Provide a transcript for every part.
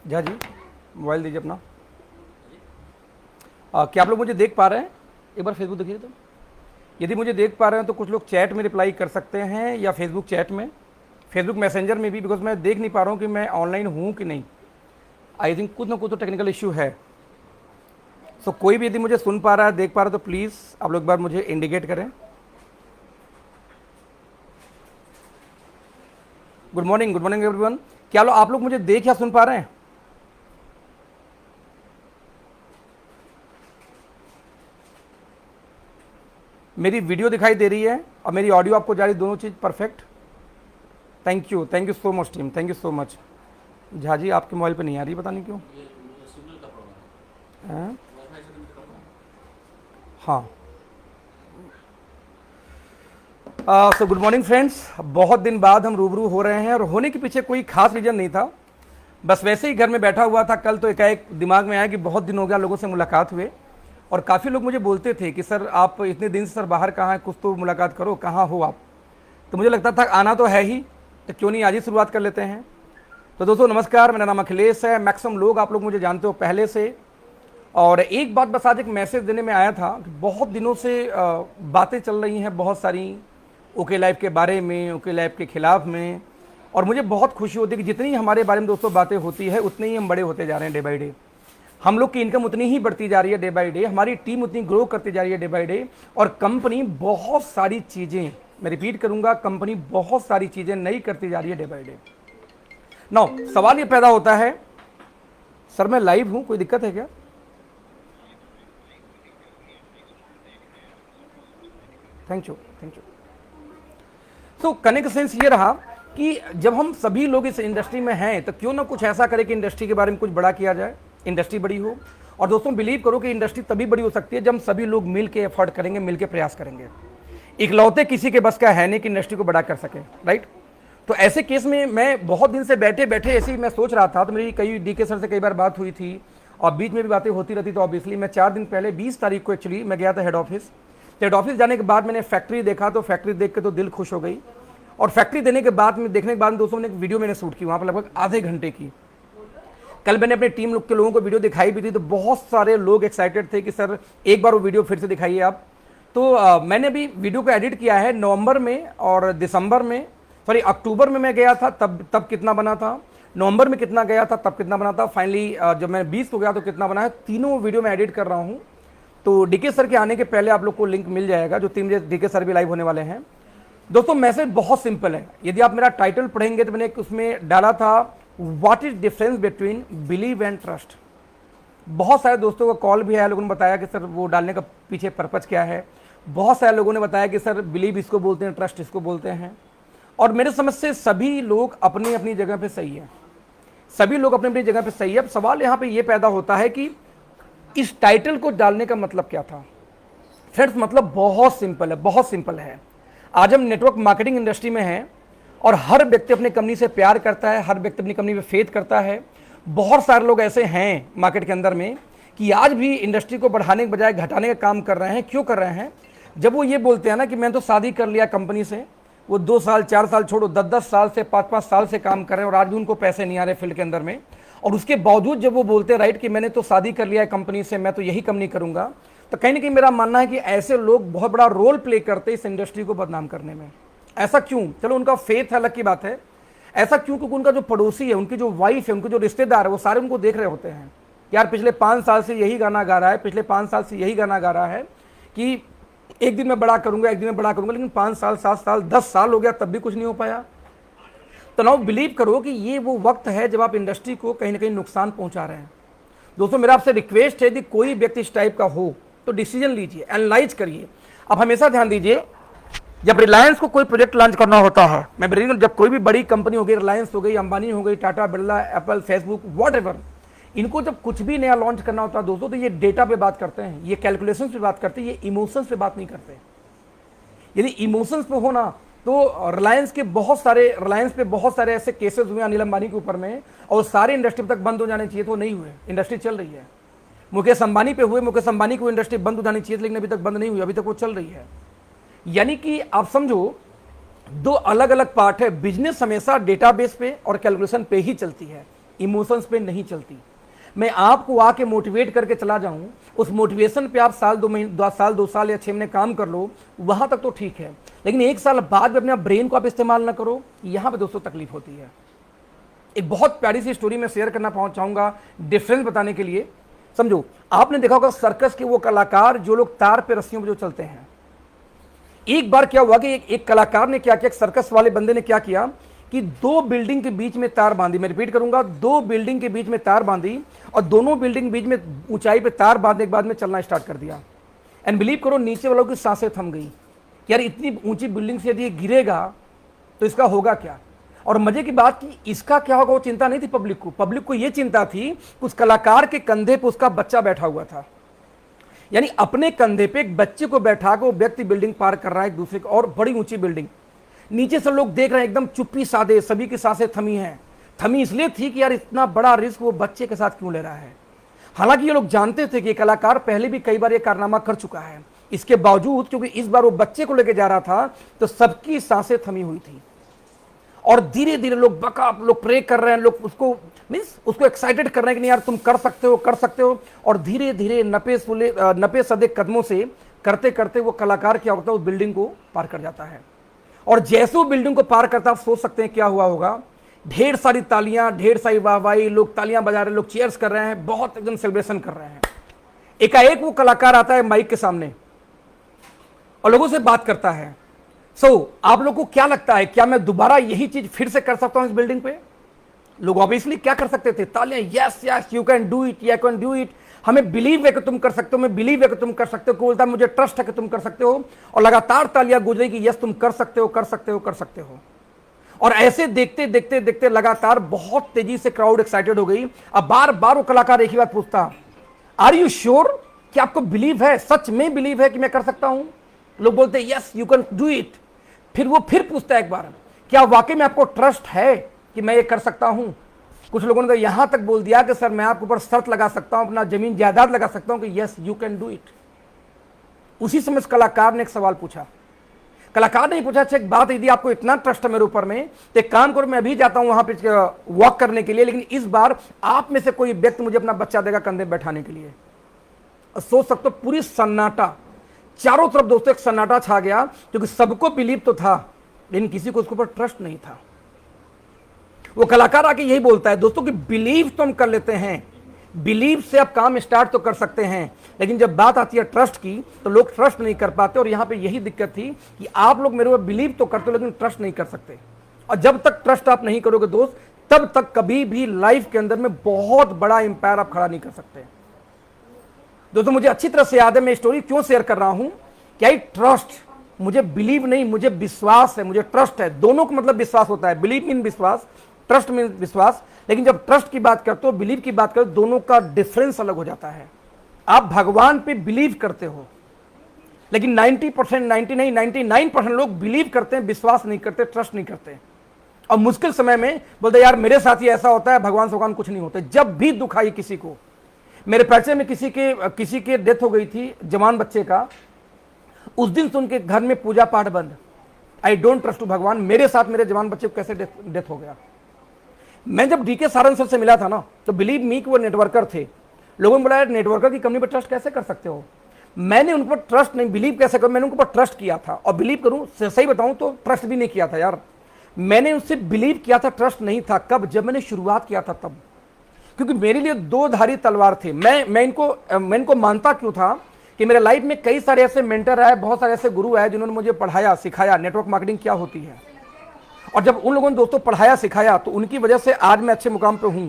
Jha ji mobile दीजिए अपना। क्या आप लोग मुझे देख पा रहे हैं? एक बार फेसबुक देखिए तो। यदि मुझे देख पा रहे हैं तो कुछ लोग चैट में रिप्लाई कर सकते हैं या फेसबुक चैट में, फेसबुक मैसेंजर में भी, बिकॉज मैं देख नहीं पा रहा हूँ कि मैं ऑनलाइन हूँ कि नहीं। आई थिंक कुछ ना कुछ तो टेक्निकल इश्यू है। सो कोई भी यदि मुझे सुन पा रहा है, देख पा रहा है, तो प्लीज़ आप लोग एक बार मुझे इंडिकेट करें। Good morning everyone. क्या आप लोग मुझे देख या सुन पा रहे हैं? मेरी वीडियो दिखाई दे रही है और मेरी ऑडियो आपको जा रही, दोनों चीज़ perfect? Thank you so much team, thank you so much. Jha ji आपके मोबाइल पे नहीं आ रही, पता नहीं क्यों। हाँ, सो गुड मॉर्निंग फ्रेंड्स। बहुत दिन बाद हम रूबरू हो रहे हैं और होने के पीछे कोई खास रीज़न नहीं था, बस वैसे ही घर में बैठा हुआ था। कल तो एकाएक दिमाग में आया कि बहुत दिन हो गया लोगों से मुलाकात हुए, और काफ़ी लोग मुझे बोलते थे कि सर आप इतने दिन से सर बाहर कहाँ हैं, कुछ तो मुलाकात करो, कहाँ हो आप। तो मुझे लगता था आना तो है ही, तो क्यों नहीं आज ही शुरुआत कर लेते हैं। तो दोस्तों नमस्कार, मेरा नाम अखिलेश है। मैक्सिमम लोग आप लोग मुझे जानते हो पहले से। और एक बात बस आज एक मैसेज देने में आया था कि बहुत दिनों से बातें चल रही हैं बहुत सारी ओके लाइफ के बारे में, ओके लाइफ के खिलाफ में, और मुझे बहुत खुशी होती है कि जितनी हमारे बारे में दोस्तों बातें होती है उतने ही हम बड़े होते जा रहे हैं डे बाई डे। हम लोग की इनकम उतनी ही बढ़ती जा रही है डे बाई डे, हमारी टीम उतनी ग्रो करती जा रही है डे बाई डे, और कंपनी बहुत सारी चीज़ें, मैं रिपीट करूंगा, कंपनी बहुत सारी चीज़ें नई करती जा रही है डे बाई डे। नाउ सवाल ये पैदा होता है, सर मैं लाइव हूं, कोई दिक्कत है क्या? Thank you. तो कहने का सेंस ये रहा कि जब हम सभी लोग इस इंडस्ट्री में हैं तो क्यों ना कुछ ऐसा करें कि इंडस्ट्री के बारे में कुछ बड़ा किया जाए, इंडस्ट्री बड़ी हो। और दोस्तों बिलीव करो कि इंडस्ट्री तभी बड़ी हो सकती है जब हम सभी लोग मिल के एफर्ट करेंगे, मिल के प्रयास करेंगे। इकलौते किसी के बस का है नहीं कि इंडस्ट्री को बड़ा कर सके, राइट। तो ऐसे केस में मैं बहुत दिन से बैठे बैठे ऐसे ही मैं सोच रहा था, तो मेरी कई डीके सर से कई बार बात हुई थी और बीच में भी बातें होती रहती। तो ऑब्वियसली मैं 4 दिन पहले 20 तारीख को एक्चुअली मैं गया था हेड ऑफिस। हेड ऑफिस जाने के बाद मैंने फैक्ट्री देखा, तो फैक्ट्री देख के तो दिल खुश हो गई। और फैक्ट्री देने के बाद में देखने के बाद दोस्तों ने एक वीडियो मैंने शूट की वहाँ पर लगभग आधे घंटे की। कल मैंने अपने टीम के लोगों को वीडियो दिखाई भी थी, तो बहुत सारे लोग एक्साइटेड थे कि सर एक बार वो वीडियो फिर से दिखाइए आप। तो मैंने अभी वीडियो को एडिट किया है। नवंबर में और दिसंबर में, सॉरी अक्टूबर में मैं गया था तब कितना बना था, नवंबर में कितना गया था तब कितना बना था, फाइनली जब मैं 20 को गया तो कितना बना है, तीनों वीडियो में एडिट कर रहा हूँ। तो डीके सर के आने के पहले आप लोग को लिंक मिल जाएगा, जो 3 बजे डीके सर भी लाइव होने वाले हैं। दोस्तों मैसेज बहुत सिंपल है, यदि आप मेरा टाइटल पढ़ेंगे तो मैंने उसमें डाला था what is difference between believe and trust. बहुत सारे दोस्तों का कॉल भी है, लोगों ने बताया कि सर वो डालने का पीछे पर्पज क्या है। बहुत सारे लोगों ने बताया कि सर बिलीव इसको बोलते हैं, ट्रस्ट इसको बोलते हैं। और मेरे समझ से सभी लोग अपनी अपनी जगह पे सही है, सभी लोग अपनी अपनी जगह पे सही है। अब सवाल यहाँ पे ये पैदा होता है कि इस टाइटल को डालने का मतलब क्या था। फ्रेंड्स मतलब बहुत सिंपल है, बहुत सिंपल है। आज हम नेटवर्क मार्केटिंग इंडस्ट्री में हैं और हर व्यक्ति अपनी कंपनी से प्यार करता है, हर व्यक्ति अपनी कंपनी पे फेथ करता है। बहुत सारे लोग ऐसे हैं मार्केट के अंदर में कि आज भी इंडस्ट्री को बढ़ाने के बजाय घटाने का काम कर रहे हैं। क्यों कर रहे हैं? जब वो ये बोलते हैं ना कि मैं तो शादी कर लिया कंपनी से, वो 2 साल 4 साल छोड़ो 10-10 साल से 5-5 साल से काम कर रहे हैं और आज भी उनको पैसे नहीं आ रहे फील्ड के अंदर में, और उसके बावजूद जब वो बोलते हैं राइट कि मैंने तो शादी कर लिया है कंपनी से, मैं तो यही कंपनी करूंगा, तो कहीं ना कहीं मेरा मानना है कि ऐसे लोग बहुत बड़ा रोल प्ले करते हैं इस इंडस्ट्री को बदनाम करने में। ऐसा क्यों? चलो उनका फेथ अलग की बात है। ऐसा क्यों? क्योंकि उनका जो पड़ोसी है, उनकी जो वाइफ है, उनके जो रिश्तेदार है, वो सारे उनको देख रहे होते हैं। यार पिछले 5 साल से यही गाना गा रहा है, पिछले 5 साल से यही गाना गा रहा है कि एक दिन मैं बड़ा करूंगा, एक दिन मैं बड़ा करूंगा, लेकिन 5 साल 7 साल 10 साल हो गया तब भी कुछ नहीं हो पाया। तो नाउ बिलीव करो कि ये वो वक्त है जब आप इंडस्ट्री को कहीं ना कहीं नुकसान पहुंचा रहे हैं। दोस्तों मेरा आपसे रिक्वेस्ट है कि कोई व्यक्ति इस टाइप का हो तो डिसीजन लीजिए, एनालाइज करिए। अब हमेशा ध्यान दीजिए, जब रिलायंस को कोई प्रोजेक्ट लॉन्च करना होता है, मैं बता रही हूं, जब कोई भी बड़ी कंपनी हो गई, रिलायंस हो गई, अंबानी हो गई, Tata Birla, Apple, Facebook, whatever, इनको जब कुछ भी नया लॉन्च करना होता है दोस्तों, तो ये डेटा पे बात करते हैं, ये कैलकुलेशन पे बात करते हैं, ये इमोशंस पे बात नहीं करते। यदि इमोशंस पे हो ना तो रिलायंस पे बहुत सारे ऐसे केसेस हुए अनिल अंबानी के ऊपर में, और सारे इंडस्ट्री तक बंद हो जाने चाहिए, तो नहीं हुए, इंडस्ट्री चल रही है। मुकेश अंबानी पे हुए, मुकेश अंबानी को इंडस्ट्री बंद हो जानी चाहिए, लेकिन अभी तक बंद नहीं हुई, अभी तक वो चल रही है। यानी कि आप समझो 2 अलग अलग पार्ट है। बिजनेस हमेशा डेटाबेस पे और कैलकुलेशन पे ही चलती है। इमोशंस पे नहीं चलती। मैं आपको आके मोटिवेट करके चला जाऊं, उस मोटिवेशन पे आप साल 2 साल या 6 महीने काम कर लो, वहां तक तो ठीक है, लेकिन 1 साल बाद में अपने ब्रेन को आप इस्तेमाल ना करो, यहां पे दोस्तों तकलीफ होती है। एक बहुत प्यारी सी स्टोरी मैं शेयर करना चाहूंगा डिफरेंस बताने के लिए। समझो, आपने देखा होगा सर्कस के वो कलाकार जो लोग तार पे रस्सियों पे जो चलते हैं। एक बार क्या हुआ कि एक कलाकार ने क्या किया, सर्कस वाले बंदे ने क्या किया कि 2 बिल्डिंग के बीच में तार बांधी। मैं रिपीट करूंगा, 2 बिल्डिंग के बीच में तार बांधी और दोनों बिल्डिंग बीच में ऊंचाई पे तार बांधने के बाद में चलना स्टार्ट कर दिया। एंड बिलीव करो, नीचे वालों की सांसें थम गई। यार इतनी ऊंची बिल्डिंग से यदि ये गिरेगा तो इसका होगा क्या। और मजे की बात कि इसका क्या होगा वो चिंता नहीं थी पब्लिक को ये चिंता थी उस कलाकार के कंधे पे उसका बच्चा बैठा हुआ था। यानी अपने कंधे पे एक बच्चे को बैठा के वो व्यक्ति बिल्डिंग पार कर रहा है एक दूसरे को, और बड़ी ऊंची बिल्डिंग। नीचे से लोग देख रहे हैं, एकदम चुप्पी सादे, सभी की सांसें थमी हैं। थमी इसलिए थी कि यार इतना बड़ा रिस्क वो बच्चे के साथ क्यों ले रहा है। हालांकि ये लोग जानते थे कि कलाकार पहले भी कई बार ये कारनामा कर चुका है, इसके बावजूद क्योंकि इस बार वो बच्चे को लेके जा रहा था तो सबकी सांसें थमी हुई थी। और धीरे धीरे लोग लोग प्रे कर रहे हैं, लोग उसको एक्साइटेड कर रहे हैं कि नहीं यार तुम कर सकते हो। और धीरे धीरे नपे सदे कदमों से करते करते वो कलाकार क्या होता है, उस बिल्डिंग को पार कर जाता है। और जैसे वो बिल्डिंग को पार करता, आप सोच सकते हैं क्या हुआ होगा। ढेर सारी तालियां, ढेर सारी वाहवाही, लोग तालियां बजा रहे हैं, लोग चीयर्स कर रहे हैं, बहुत एकदम सेलिब्रेशन कर रहे हैं। एकाएक वो कलाकार आता है माइक के सामने और लोगों से बात करता है। आप लोगों को क्या लगता है, क्या मैं दोबारा यही चीज फिर से कर सकता हूं इस बिल्डिंग पे। लोग ऑब्वियसली क्या कर सकते थे, तालियां, yes yes you can do it, you can do it, हमें बिलीव है कि तुम कर सकते हो, मैं बिलीव है कि तुम कर सकते हो, बोलता है मुझे ट्रस्ट है कि तुम कर सकते हो। और लगातार तालियां गूंजेगी, यस तुम कर सकते हो, कर सकते हो, कर सकते हो। और ऐसे देखते देखते देखते लगातार बहुत तेजी से क्राउड एक्साइटेड हो गई। अब बार बार वो कलाकार एक ही बात पूछता, आर यू श्योर, कि आपको बिलीव है, सच में बिलीव है कि मैं कर सकता हूं। लोग बोलते yes you can do it. फिर वो फिर पूछता है एक बार, क्या वाकई में आपको ट्रस्ट है कि मैं ये कर सकता हूं। कुछ लोगों ने तो यहां तक बोल दिया कि सर मैं आपके ऊपर शर्त लगा सकता हूं, अपना जमीन जायदाद लगा सकता हूं कि yes you can do it. उसी समय इस कलाकार ने एक सवाल पूछा। कलाकार ने पूछा, अच्छा एक बात, यदि आपको इतना ट्रस्ट है मेरे ऊपर में तो एक काम करो, मैं अभी जाता हूं वहां पे वॉक करने के लिए, लेकिन इस बार आप में से कोई व्यक्ति मुझे अपना बच्चा देगा कंधे बैठाने के लिए। और सोच सकते हो पूरी सन्नाटा, चारों तरफ दोस्तों एक सन्नाटा छा गया, क्योंकि सबको बिलीव तो था लेकिन किसी को उसके ऊपर ट्रस्ट नहीं था। वो कलाकार आके यही बोलता है दोस्तों कि बिलीव तो हम कर लेते हैं, बिलीव से आप काम स्टार्ट तो कर सकते हैं, लेकिन जब बात आती है ट्रस्ट की तो लोग ट्रस्ट नहीं कर पाते। और यहां पे यही दिक्कत थी कि आप लोग मेरे ऊपर बिलीव तो करते हो लेकिन ट्रस्ट नहीं कर सकते। और जब तक ट्रस्ट आप नहीं करोगे दोस्त, तब तक कभी भी लाइफ के अंदर में बहुत बड़ा एम्पायर आप खड़ा नहीं कर सकते। दोस्तों मुझे अच्छी तरह से याद है, मैं स्टोरी क्यों शेयर कर रहा हूं, क्या ट्रस्ट, मुझे बिलीव नहीं, मुझे विश्वास है, मुझे ट्रस्ट है। दोनों का मतलब विश्वास होता है, बिलीव मीन विश्वास, ट्रस्ट मीन विश्वास। लेकिन जब ट्रस्ट की बात करते हो, बिलीव की बात करते हो, दोनों का डिफरेंस अलग हो जाता है। आप भगवान पे बिलीव करते हो, लेकिन 90%, 99% लोग बिलीव करते हैं, विश्वास नहीं करते, ट्रस्ट नहीं करते। और मुश्किल समय में बोलते यार मेरे साथ ही ऐसा होता है, भगवान कुछ नहीं होता। जब भी दुख आई किसी को, मेरे परिचय में किसी के डेथ हो गई थी, जवान बच्चे का, उस दिन से उनके घर में पूजा पाठ बंद। आई डोंट ट्रस्ट टू भगवान, मेरे साथ मेरे जवान बच्चे को कैसे डेथ हो गया। मैं जब डीके सारंग सर से मिला था ना, तो बिलीव मी कि वो नेटवर्कर थे। लोगों ने बोला यार नेटवर्कर की कंपनी पर ट्रस्ट कैसे कर सकते हो। मैंने उन पर ट्रस्ट नहीं, बिलीव कैसे करूं, मैंने उनके ऊपर ट्रस्ट किया था। और बिलीव करूं, सही बताऊं तो ट्रस्ट भी नहीं किया था यार, मैंने उससे बिलीव किया था, ट्रस्ट नहीं था। कब, जब मैंने शुरुआत किया था तब, क्योंकि मेरे लिए 2 धारी तलवार थे। मैं इनको मानता क्यों था कि मेरे लाइफ में कई सारे ऐसे मेंटर आए, बहुत सारे ऐसे गुरु आए जिन्होंने मुझे पढ़ाया, सिखाया नेटवर्क मार्केटिंग क्या होती है। और जब उन लोगों ने दोस्तों पढ़ाया, सिखाया, तो उनकी वजह से आज मैं अच्छे मुकाम पे हूं।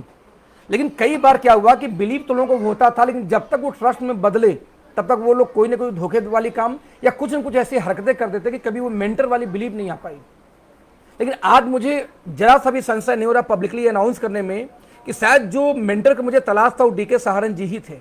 लेकिन कई बार क्या हुआ कि बिलीव तो लोगों को होता था, लेकिन जब तक वो ट्रस्ट में बदले तब तक वो लोग कोई ना कोई धोखे वाली काम या कुछ न कुछ ऐसी हरकतें कर देते कि कभी वो मेंटर वाली बिलीव नहीं आ पाई। लेकिन आज मुझे जरा सा भी संशय नहीं हो रहा पब्लिकली अनाउंस करने में कि शायद जो मेंटर का मुझे तलाश था वो डीके सहारन जी ही थे।